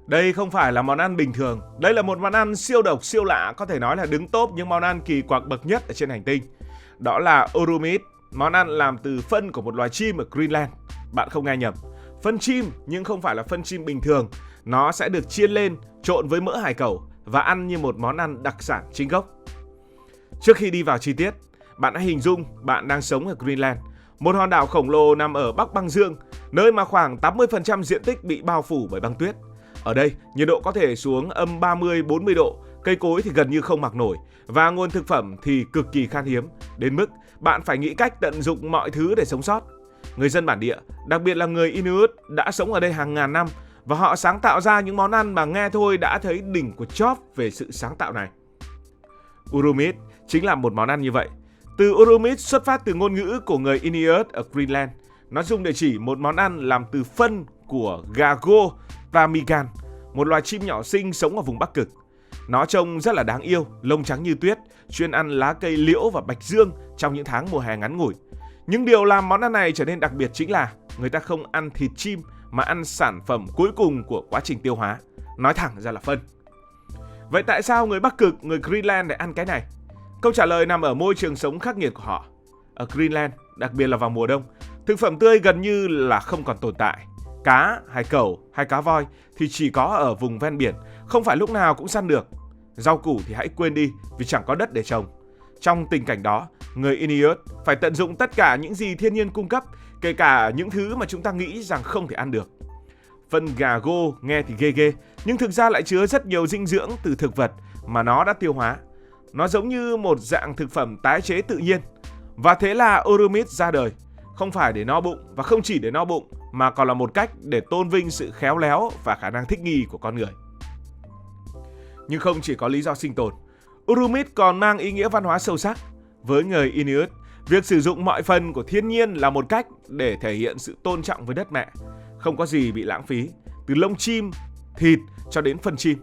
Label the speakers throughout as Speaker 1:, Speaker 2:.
Speaker 1: Đây không phải là món ăn bình thường, đây là một món ăn siêu độc, siêu lạ, có thể nói là đứng top những món ăn kỳ quặc bậc nhất ở trên hành tinh. Đó là Urumit, món ăn làm từ phân của một loài chim ở Greenland. Bạn không nghe nhầm, phân chim nhưng không phải là phân chim bình thường. Nó sẽ được chiên lên, trộn với mỡ hải cẩu và ăn như một món ăn đặc sản chính gốc. Trước khi đi vào chi tiết, bạn hãy hình dung bạn đang sống ở Greenland, một hòn đảo khổng lồ nằm ở Bắc băng dương, nơi mà khoảng 80% diện tích bị bao phủ bởi băng tuyết. Ở đây, nhiệt độ có thể xuống âm 30-40 độ, cây cối thì gần như không mọc nổi và nguồn thực phẩm thì cực kỳ khan hiếm, đến mức bạn phải nghĩ cách tận dụng mọi thứ để sống sót. Người dân bản địa, đặc biệt là người Inuit, đã sống ở đây hàng ngàn năm và họ sáng tạo ra những món ăn mà nghe thôi đã thấy đỉnh của chóp về sự sáng tạo này. Urumit chính là một món ăn như vậy. Từ Urumit xuất phát từ ngôn ngữ của người Inuit ở Greenland. Nó dùng để chỉ một món ăn làm từ phân của Gago Ptarmigan, một loài chim nhỏ xinh sống ở vùng Bắc Cực. Nó trông rất là đáng yêu, lông trắng như tuyết, chuyên ăn lá cây liễu và bạch dương trong những tháng mùa hè ngắn ngủi. Nhưng điều làm món ăn này trở nên đặc biệt chính là người ta không ăn thịt chim mà ăn sản phẩm cuối cùng của quá trình tiêu hóa. Nói thẳng ra là phân. Vậy tại sao người Bắc Cực, người Greenland lại ăn cái này? Câu trả lời nằm ở môi trường sống khắc nghiệt của họ. Ở Greenland, đặc biệt là vào mùa đông, thực phẩm tươi gần như là không còn tồn tại. Cá, hải cẩu hay cá voi thì chỉ có ở vùng ven biển, không phải lúc nào cũng săn được. Rau củ thì hãy quên đi vì chẳng có đất để trồng. Trong tình cảnh đó, người Inuit phải tận dụng tất cả những gì thiên nhiên cung cấp, kể cả những thứ mà chúng ta nghĩ rằng không thể ăn được. Phân Gago nghe thì ghê ghê, nhưng thực ra lại chứa rất nhiều dinh dưỡng từ thực vật mà nó đã tiêu hóa. Nó giống như một dạng thực phẩm tái chế tự nhiên. Và thế là Urumit ra đời. Không phải để no bụng và không chỉ để no bụng, mà còn là một cách để tôn vinh sự khéo léo và khả năng thích nghi của con người. Nhưng không chỉ có lý do sinh tồn, Urumit còn mang ý nghĩa văn hóa sâu sắc. Với người Inuit, việc sử dụng mọi phần của thiên nhiên là một cách để thể hiện sự tôn trọng với đất mẹ. Không có gì bị lãng phí, từ lông chim, thịt cho đến phân chim.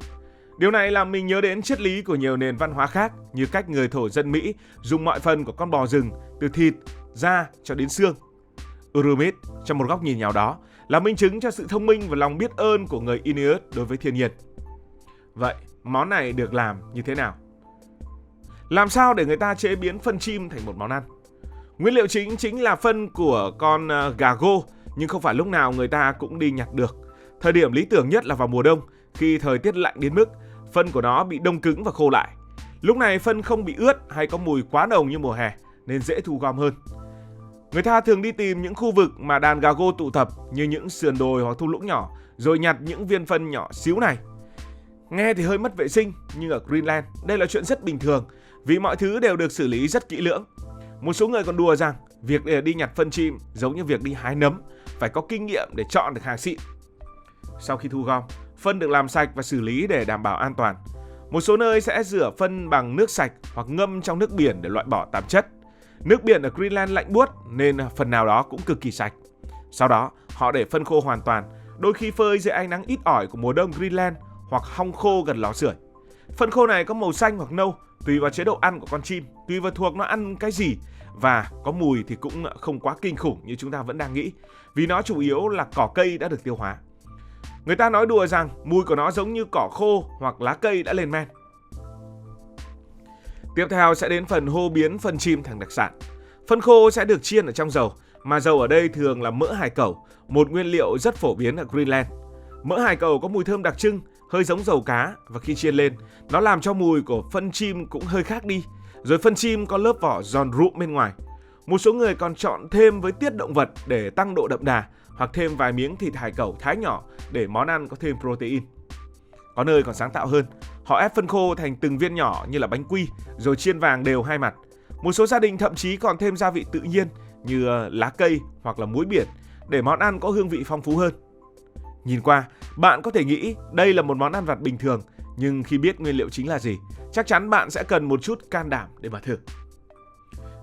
Speaker 1: Điều này làm mình nhớ đến triết lý của nhiều nền văn hóa khác, như cách người thổ dân Mỹ dùng mọi phần của con bò rừng, từ thịt, da cho đến xương. Urumit, trong một góc nhìn nào đó, là minh chứng cho sự thông minh và lòng biết ơn của người Inuit đối với thiên nhiên. Vậy, món này được làm như thế nào? Làm sao để người ta chế biến phân chim thành một món ăn? Nguyên liệu chính là phân của con Gago, nhưng không phải lúc nào người ta cũng đi nhặt được. Thời điểm lý tưởng nhất là vào mùa đông, khi thời tiết lạnh đến mức phân của nó bị đông cứng và khô lại. Lúc này phân không bị ướt hay có mùi quá nồng như mùa hè, nên dễ thu gom hơn. Người ta thường đi tìm những khu vực mà đàn Gago tụ tập, như những sườn đồi hoặc thung lũng nhỏ, rồi nhặt những viên phân nhỏ xíu này. Nghe thì hơi mất vệ sinh, nhưng ở Greenland đây là chuyện rất bình thường, vì mọi thứ đều được xử lý rất kỹ lưỡng. Một số người còn đùa rằng việc đi nhặt phân chim giống như việc đi hái nấm, phải có kinh nghiệm để chọn được hàng xịn. Sau khi thu gom, phân được làm sạch và xử lý để đảm bảo an toàn. Một số nơi sẽ rửa phân bằng nước sạch hoặc ngâm trong nước biển để loại bỏ tạp chất. Nước biển ở Greenland lạnh buốt nên phần nào đó cũng cực kỳ sạch. Sau đó, họ để phân khô hoàn toàn, đôi khi phơi dưới ánh nắng ít ỏi của mùa đông Greenland hoặc hong khô gần lò sưởi. Phân khô này có màu xanh hoặc nâu, tùy vào chế độ ăn của con chim, tùy vào thuộc nó ăn cái gì, và có mùi thì cũng không quá kinh khủng như chúng ta vẫn đang nghĩ, vì nó chủ yếu là cỏ cây đã được tiêu hóa. Người ta nói đùa rằng mùi của nó giống như cỏ khô hoặc lá cây đã lên men. Tiếp theo sẽ đến phần hô biến phân chim thành đặc sản. Phân khô sẽ được chiên ở trong dầu, mà dầu ở đây thường là mỡ hải cẩu, một nguyên liệu rất phổ biến ở Greenland. Mỡ hải cẩu có mùi thơm đặc trưng, hơi giống dầu cá, và khi chiên lên, nó làm cho mùi của phân chim cũng hơi khác đi. Rồi phân chim có lớp vỏ giòn rụm bên ngoài. Một số người còn chọn thêm với tiết động vật để tăng độ đậm đà, hoặc thêm vài miếng thịt hải cẩu thái nhỏ để món ăn có thêm protein. Có nơi còn sáng tạo hơn, họ ép phân khô thành từng viên nhỏ như là bánh quy, rồi chiên vàng đều hai mặt. Một số gia đình thậm chí còn thêm gia vị tự nhiên như lá cây hoặc là muối biển để món ăn có hương vị phong phú hơn. Nhìn qua, bạn có thể nghĩ đây là một món ăn vặt bình thường, nhưng khi biết nguyên liệu chính là gì, chắc chắn bạn sẽ cần một chút can đảm để mà thử.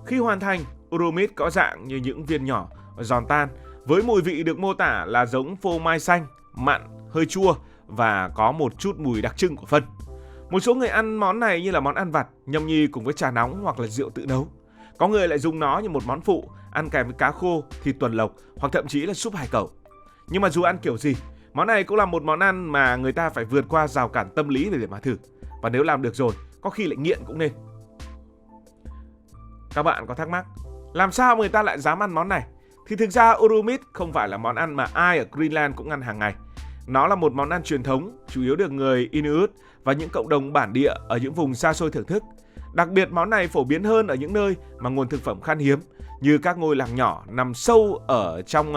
Speaker 1: Khi hoàn thành, Urumit có dạng như những viên nhỏ, giòn tan, với mùi vị được mô tả là giống phô mai xanh, mặn, hơi chua và có một chút mùi đặc trưng của phân. Một số người ăn món này như là món ăn vặt, nhâm nhi cùng với trà nóng hoặc là rượu tự nấu. Có người lại dùng nó như một món phụ, ăn kèm với cá khô, thịt tuần lộc hoặc thậm chí là súp hải cẩu. Nhưng mà dù ăn kiểu gì, Món này cũng là một món ăn mà người ta phải vượt qua rào cản tâm lý để mà thử. Và nếu làm được rồi, có khi lại nghiện cũng nên. Các bạn có thắc mắc, làm sao người ta lại dám ăn món này? Thì thực ra Urumit không phải là món ăn mà ai ở Greenland cũng ăn hàng ngày. Nó là một món ăn truyền thống, chủ yếu được người Inuit và những cộng đồng bản địa ở những vùng xa xôi thưởng thức. Đặc biệt món này phổ biến hơn ở những nơi mà nguồn thực phẩm khan hiếm, như các ngôi làng nhỏ nằm sâu ở trong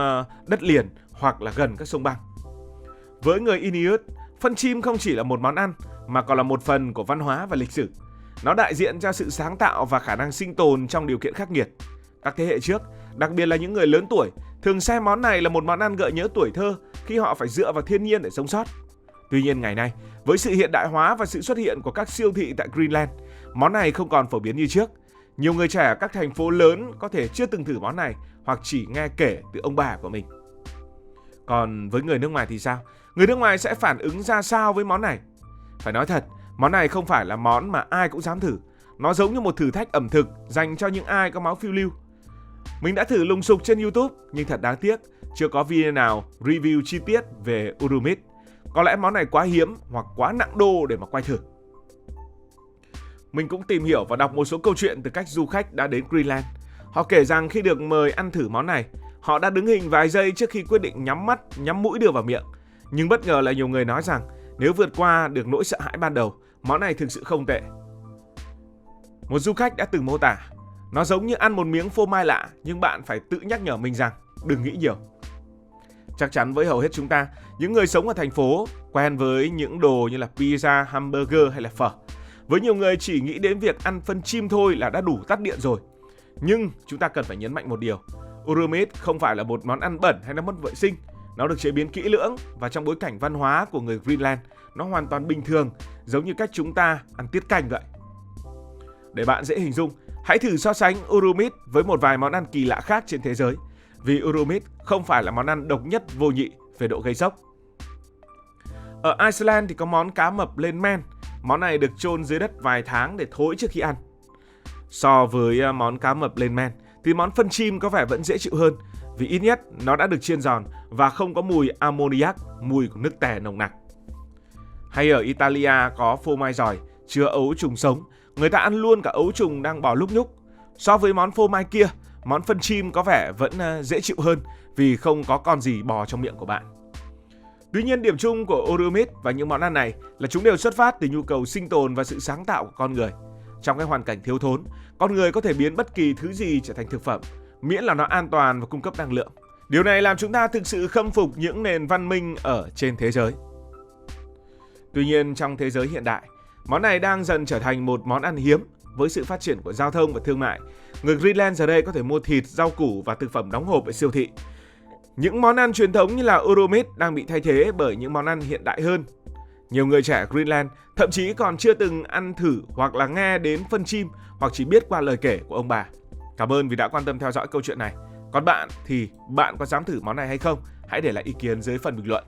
Speaker 1: đất liền hoặc là gần các sông băng. Với người Inuit, phân chim không chỉ là một món ăn mà còn là một phần của văn hóa và lịch sử. Nó đại diện cho sự sáng tạo và khả năng sinh tồn trong điều kiện khắc nghiệt. Các thế hệ trước, đặc biệt là những người lớn tuổi, thường xem món này là một món ăn gợi nhớ tuổi thơ khi họ phải dựa vào thiên nhiên để sống sót. Tuy nhiên ngày nay, với sự hiện đại hóa và sự xuất hiện của các siêu thị tại Greenland, món này không còn phổ biến như trước. Nhiều người trẻ ở các thành phố lớn có thể chưa từng thử món này hoặc chỉ nghe kể từ ông bà của mình. Còn với người nước ngoài thì sao? Người nước ngoài sẽ phản ứng ra sao với món này? Phải nói thật, món này không phải là món mà ai cũng dám thử. Nó giống như một thử thách ẩm thực dành cho những ai có máu phiêu lưu. Mình đã thử lùng sục trên YouTube, nhưng thật đáng tiếc, chưa có video nào review chi tiết về Urumit. Có lẽ món này quá hiếm hoặc quá nặng đô để mà quay thử. Mình cũng tìm hiểu và đọc một số câu chuyện từ các du khách đã đến Greenland. Họ kể rằng khi được mời ăn thử món này, họ đã đứng hình vài giây trước khi quyết định nhắm mắt, nhắm mũi đưa vào miệng. Nhưng bất ngờ là nhiều người nói rằng nếu vượt qua được nỗi sợ hãi ban đầu, món này thực sự không tệ. Một du khách đã từng mô tả, nó giống như ăn một miếng phô mai lạ, nhưng bạn phải tự nhắc nhở mình rằng đừng nghĩ nhiều. Chắc chắn với hầu hết chúng ta, những người sống ở thành phố quen với những đồ như là pizza, hamburger hay là phở. Với nhiều người chỉ nghĩ đến việc ăn phân chim thôi là đã đủ tắt điện rồi. Nhưng chúng ta cần phải nhấn mạnh một điều, Urumit không phải là một món ăn bẩn hay là mất vệ sinh. Nó được chế biến kỹ lưỡng và trong bối cảnh văn hóa của người Greenland, nó hoàn toàn bình thường, giống như cách chúng ta ăn tiết canh vậy. Để bạn dễ hình dung, hãy thử so sánh Urumit với một vài món ăn kỳ lạ khác trên thế giới, vì Urumit không phải là món ăn độc nhất vô nhị về độ gây sốc. Ở Iceland thì có món cá mập lên men. Món này được chôn dưới đất vài tháng để thối trước khi ăn. So với món cá mập lên men thì món phân chim có vẻ vẫn dễ chịu hơn, vì ít nhất nó đã được chiên giòn và không có mùi ammoniac, mùi của nước tè nồng nặc. Hay ở Italia có phô mai giỏi, chứa ấu trùng sống, người ta ăn luôn cả ấu trùng đang bò lúc nhúc. So với món phô mai kia, món phân chim có vẻ vẫn dễ chịu hơn vì không có con gì bò trong miệng của bạn. Tuy nhiên, điểm chung của Urumit và những món ăn này là chúng đều xuất phát từ nhu cầu sinh tồn và sự sáng tạo của con người. Trong cái hoàn cảnh thiếu thốn, con người có thể biến bất kỳ thứ gì trở thành thực phẩm, miễn là nó an toàn và cung cấp năng lượng. Điều này làm chúng ta thực sự khâm phục những nền văn minh ở trên thế giới. Tuy nhiên, trong thế giới hiện đại, món này đang dần trở thành một món ăn hiếm. Với sự phát triển của giao thông và thương mại, người Greenland giờ đây có thể mua thịt, rau củ và thực phẩm đóng hộp ở siêu thị. Những món ăn truyền thống như là Urumit đang bị thay thế bởi những món ăn hiện đại hơn. Nhiều người trẻ Greenland thậm chí còn chưa từng ăn thử hoặc là nghe đến phân chim, hoặc chỉ biết qua lời kể của ông bà. Cảm ơn vì đã quan tâm theo dõi câu chuyện này. Còn bạn thì bạn có dám thử món này hay không? Hãy để lại ý kiến dưới phần bình luận.